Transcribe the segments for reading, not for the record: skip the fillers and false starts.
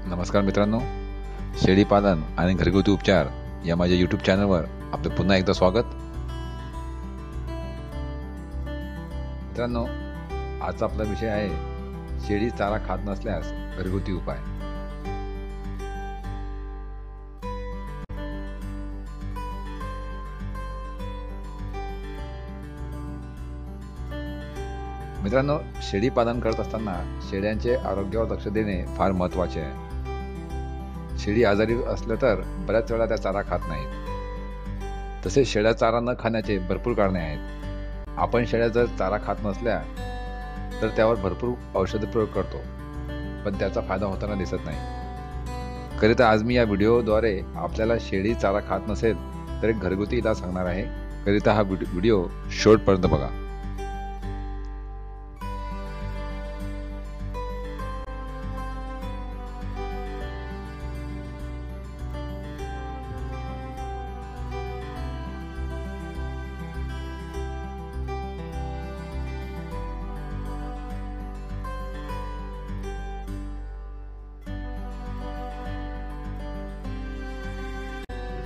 नमस्कार मित्रांनो, शेळी पालन आणि घरगुती उपचार या माझ्या यूट्यूब चॅनलवर आपलं पुन्हा एकदा स्वागत. मित्रांनो, आजचा आपला विषय आहे शेळी चारा खात नसल्यास घरगुती उपाय. मित्रांनो, शेळी पालन करत असताना शेळ्यांचे आरोग्यावर लक्ष देणे फार महत्त्वाचे आहे. शेळी आजारी असल्या तर बऱ्याच वेळा त्या चारा खात नाहीत. तसेच शेळ्या चारा न खाण्याचे भरपूर कारणे आहेत. आपण शेळ्या जर चारा खात नसल्या तर त्यावर भरपूर औषध प्रयोग करतो, पण त्याचा फायदा होताना दिसत नाही. करिता आज मी या व्हिडिओद्वारे आपल्याला शेळी चारा खात नसेल तर एक घरगुती इलाज सांगणार आहे. करिता हा व्हिडिओ शेवटपर्यंत बघा.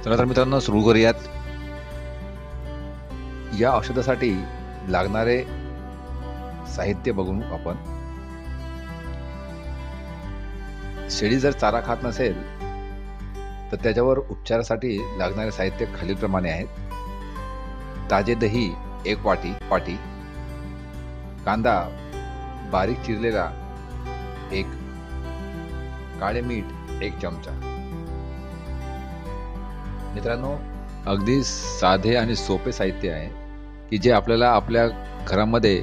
चला तर मित्रांनो, सुरू करूयात. या औषधासाठी लागणारे साहित्य बघून आपण. शेळी जर चारा खात नसेल तर त्याच्यावर उपचारासाठी लागणारे साहित्य खालीलप्रमाणे आहेत. ताजे दही 1 वाटी, कांदा बारीक चिरलेला 1, काळे मीठ 1 चमचा. मित्रांनो, अगदी साधे आणि सोपे साहित्य आहे की जे आपल्याला आपल्या घरामध्ये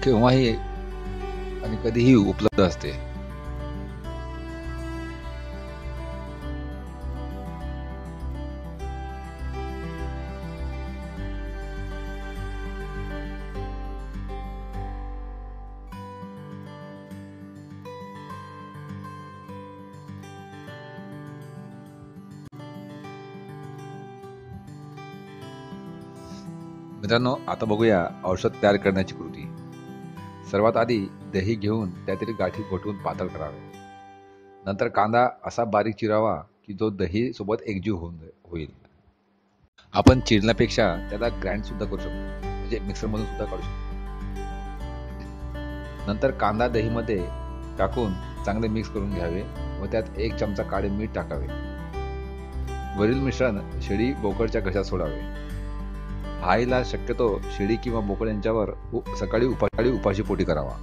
केव्हाही आणि कधीही उपलब्ध असते. मित्रांनो, आता बघूया औषध तयार करण्याची कृती. सर्वात आधी दही घेऊन त्यातील गाठी घोटून पातळ करावे. नंतर कांदा असा बारीक चिरावा की जो दही सोबत एकजीव होईल. आपण चिरण्यापेक्षा त्याला ग्राइंड सुद्धा करू शकतो, म्हणजे मिक्सर मधून सुद्धा काढू शकतो. नंतर कांदा दहीमध्ये टाकून चांगले मिक्स करून घ्यावे व त्यात 1 चमचा काळे मीठ टाकावे. वरील मिश्रण शेळी बोकडच्या घशात सोडावे. हा इलाज शक्यतो शेळी किंवा बोकड यांच्यावर सकाळी उपाशी पोटी करावा.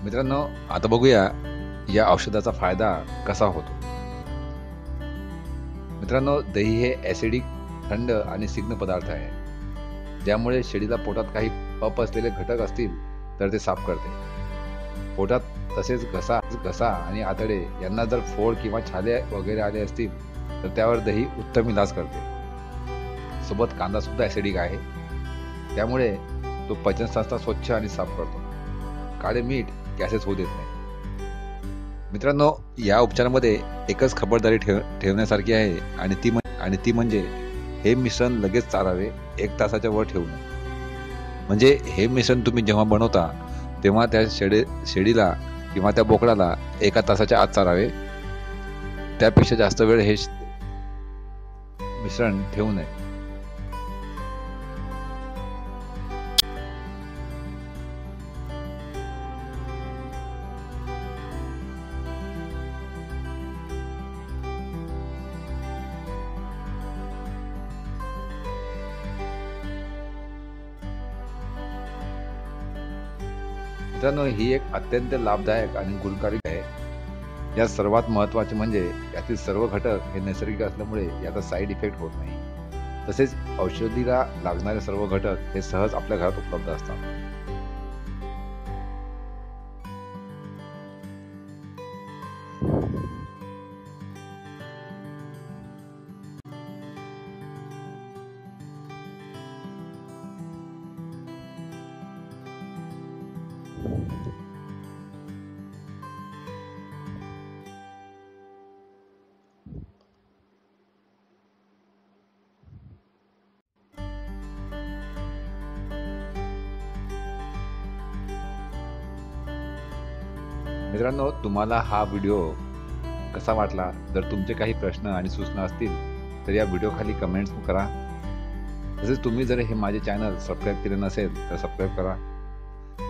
मित्रांनो, आता बघूया या औषधाचा फायदा कसा होतो. मित्रांनो, दही हे ॲसिडिक, थंड आणि स्निग्ध पदार्थ आहे, ज्यामुळे शेळीला पोटात काही अपचलेले घटक असतील तर ते साफ करते. पोटात तसेच घसा आणि आतडे यांना जर फोड किंवा छाले वगैरे आले असतील तर त्यावर दही उत्तम इलाज करते. सोबत कांदा सुद्धा ॲसिडिक आहे, त्यामुळे तो पचनसंस्था स्वच्छ आणि साफ करतो. काळे मीठ गॅसेस होऊ देत नाही. मित्रांनो, या उपचारामध्ये एकच खबरदारी ठेवण्यासारखी आहे आणि ती म्हणजे हे मिश्रण लगेच चारावे, 1 तासाच्या वर ठेवू नये. म्हणजे हे मिश्रण तुम्ही जेव्हा बनवता तेव्हा त्या शेळीला किंवा त्या बोकडाला 1 तासाच्या आत चारावे. त्यापेक्षा जास्त वेळ हे मिश्रण ठेवू नये. मित्रांनो, ही एक अत्यंत लाभदायक आणि गुणकारी आहे. यात सर्वात महत्त्वाचे म्हणजे यातील सर्व घटक हे नैसर्गिक असल्यामुळे याचा साईड इफेक्ट होत नाही. तसेच औषधीला लागणारे सर्व घटक हे सहज आपल्या घरात उपलब्ध असतात. मित्रांनो, तुम्हाला हा व्हिडिओ कसा वाटला? जर तुमचे काही प्रश्न आणि सूचना असतील तर या व्हिडिओ खाली कमेंट्स करा. तसेच तुम्ही जर हे माझे चॅनल सबस्क्राईब केले नसेल तर सबस्क्राईब करा.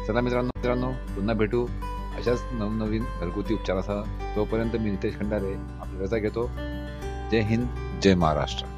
चला मित्रांनो, पुन्हा भेटू अशाच नवनवीन घरगुती उपचारासह. तोपर्यंत मी नितेश खंडारे आपली रजा घेतो. जय हिंद, जय महाराष्ट्र.